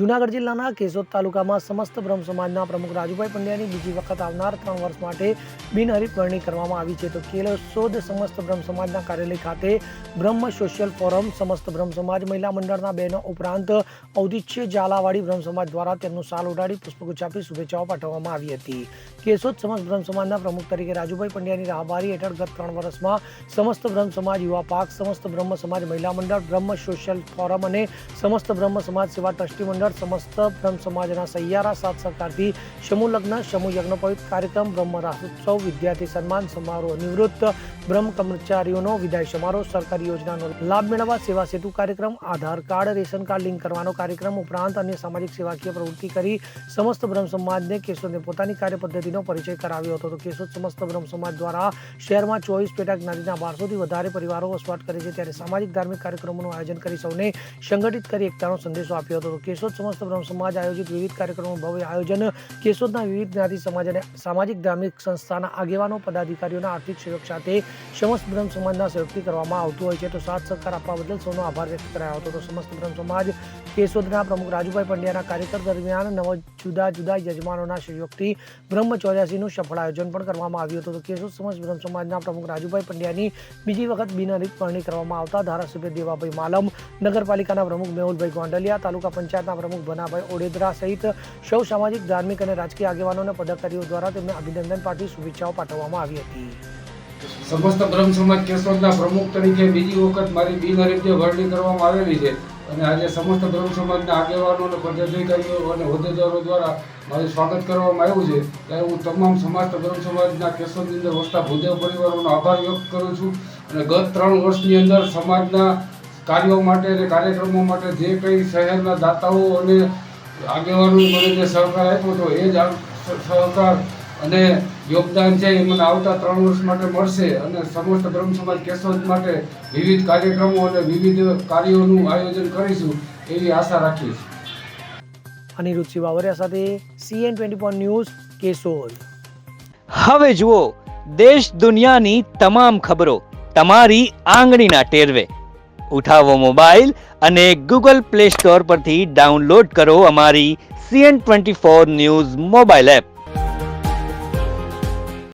જૂનાગઢ જિલ્લાના કેશોદ તાલુકામાં સમસ્ત બ્રહ્મ સમાજના પ્રમુખ રાજુભાઈ પંડ્યાની બીજી વખત આવનાર 3 વર્ષ માટે બિનહરીફ વરણી કરવામાં આવી છે. તો કેશોદ સમસ્ત બ્રહ્મ સમાજના કાર્યાલય ખાતે બ્રહ્મ સોશિયલ ફોરમ, સમસ્ત બ્રહ્મ સમાજ મહિલા મંડળના બહેનો ઉપરાંત ઔદિત્ય ઝાલાવાડી બ્રહ્મ સમાજ દ્વારા તેમનું શાલ ઉડાડી પુષ્પગુચ્છ આપી શુભેચ્છાઓ પાઠવવામાં આવી હતી. કેશોદ સમસ્ત બ્રહ્મ સમાજના પ્રમુખ તરીકે રાજુભાઈ પંડ્યાની રાહબારી હેઠળ ગત 3 વર્ષમાં સમસ્ત બ્રહ્મ સમાજ યુવા પાક, સમસ્ત બ્રહ્મ સમાજ મહિલા મંડળ, બ્રહ્મ સોશિયલ ફોરમ અને સમસ્ત બ્રહ્મ સમાજ સેવા ટ્રસ્ટી મંડળ, સમસ્ત બ્રહ્મ સમાજના સહિયારા સાથ સહકારથી સમૂહ લગ્ન, સમૂહ યજ્ઞોપવિત કાર્યક્રમ, બ્રહ્મ રાસોત્સવ, વિદ્યાર્થી સન્માન સમારોહ, નિવૃત્ત બ્રહ્મ કર્મચારીઓનો વિદાય સમારોહ, સરકારી યોજનાનો લાભ મેળવવા સેવા સેતુ કાર્યક્રમ, આધાર કાર્ડ, રેશન કાર્ડ લિંક કરવાનો કાર્યક્રમ ઉપરાંત અન્ય સામાજિક સેવાકીય પ્રવૃત્તિ કરી સમસ્ત બ્રહ્મ સમાજને કેશોદને પોતાની કાર્ય પદ્ધતિનો પરિચય કરાવ્યો હતો. તો કેશોદ સમસ્ત બ્રહ્મ સમાજ દ્વારા શહેરમાં 24 પેટા જ્ઞાતિના 1200 થી વધારે પરિવારો વસવાટ કરે છે, ત્યારે સામાજિક ધાર્મિક કાર્યક્રમોનું આયોજન કરી સૌને સંગઠિત કરી એકતાનો સંદેશો આપ્યો હતો. કેશોદ સમસ્ત બ્રહ્મ સમાજ આયોજિત વિવિધ કાર્યક્રમોનું ભવ્ય આયોજન કેશોદના વિવિધ જ્ઞાતિ સમાજ અને સામાજિક ધાર્મિક સંસ્થાના આગેવાનો, પદાધિકારીઓના આર્થિક સહયોગ સાથે સમસ્ત બ્રહ્મ સમાજના સહયોગથી કરવામાં આવતું હોય છે. તો સાથ સહકાર આપવા બદલ સૌનો આભાર વ્યક્ત કરાયો હતો. તો સમસ્ત બ્રહ્મ સમાજ કેશોદના પ્રમુખ રાજુભાઈ પંડ્યાના કાર્યકર દરમિયાન 9 જુદા જુદા યજમાનોના સહયોગથી બ્રહ્મ 84નું સફળ આયોજન પણ કરવામાં આવ્યું હતું. તો કેશોદ સમસ્ત બ્રહ્મ સમાજના પ્રમુખ રાજુભાઈ પંડ્યાની બીજી વખત બિનહરીફ વરણી કરવામાં આવતા ધારાસભ્ય દેવાભાઈ માલમ, નગરપાલિકાના પ્રમુખ મેહુલભાઈ ગોંડલિયા, તાલુકા પંચાયતના પ્રમુખ ભનાભાઈ ઓડેદરા સહિત સૌ સામાજિક, ધાર્મિક અને રાજકીય આગેવાનો અને પદાધિકારીઓ દ્વારા તેમને અભિનંદન પાઠવી શુભેચ્છાઓ પાઠવવામાં આવી હતી. સમસ્ત બ્રહ્મ સમાજ કેશોદના પ્રમુખ તરીકે બીજી વખત મારી બિનહરીફ વરણી કરવામાં આવેલી છે અને આજે સમસ્ત બ્રહ્મ સમાજના આગેવાનો અને પદાધિકારીઓ અને હોદ્દેદારો દ્વારા મારું સ્વાગત કરવામાં આવ્યું છે. ત્યારે હું તમામ સમસ્ત બ્રહ્મ સમાજના કેશોદની અંદર વસતા ભૂદેવ પરિવારોનો આભાર વ્યક્ત કરું છું અને ગત 3 વર્ષની અંદર સમાજના કાર્યો માટે અને કાર્યક્રમો માટે જે કંઈ શહેરના દાતાઓ અને આગેવાનોએ મને જે સહકાર આપ્યો હતો એ જ સહકાર અને યોગદાન છે એ મને આવતા 3 વર્ષ માટે મળશે અને સમસ્ત બ્રહ્મ સમાજ કેશોદ માટે વિવિધ કાર્યક્રમો અને વિવિધ કાર્યોનું આયોજન કરીશું એવી આશા રાખીશ. અનિરુદ્ધ બાવરિયા સાથે CN24 ન્યૂઝ, કેશોદ. હવે જુઓ દેશ દુનિયાની તમામ ખબરો તમારી આંગળીના ટેરવે. ઉઠાવો મોબાઈલ અને Google Play Store પરથી ડાઉનલોડ કરો અમારી CN24 ન્યૂઝ મોબાઈલ એપ.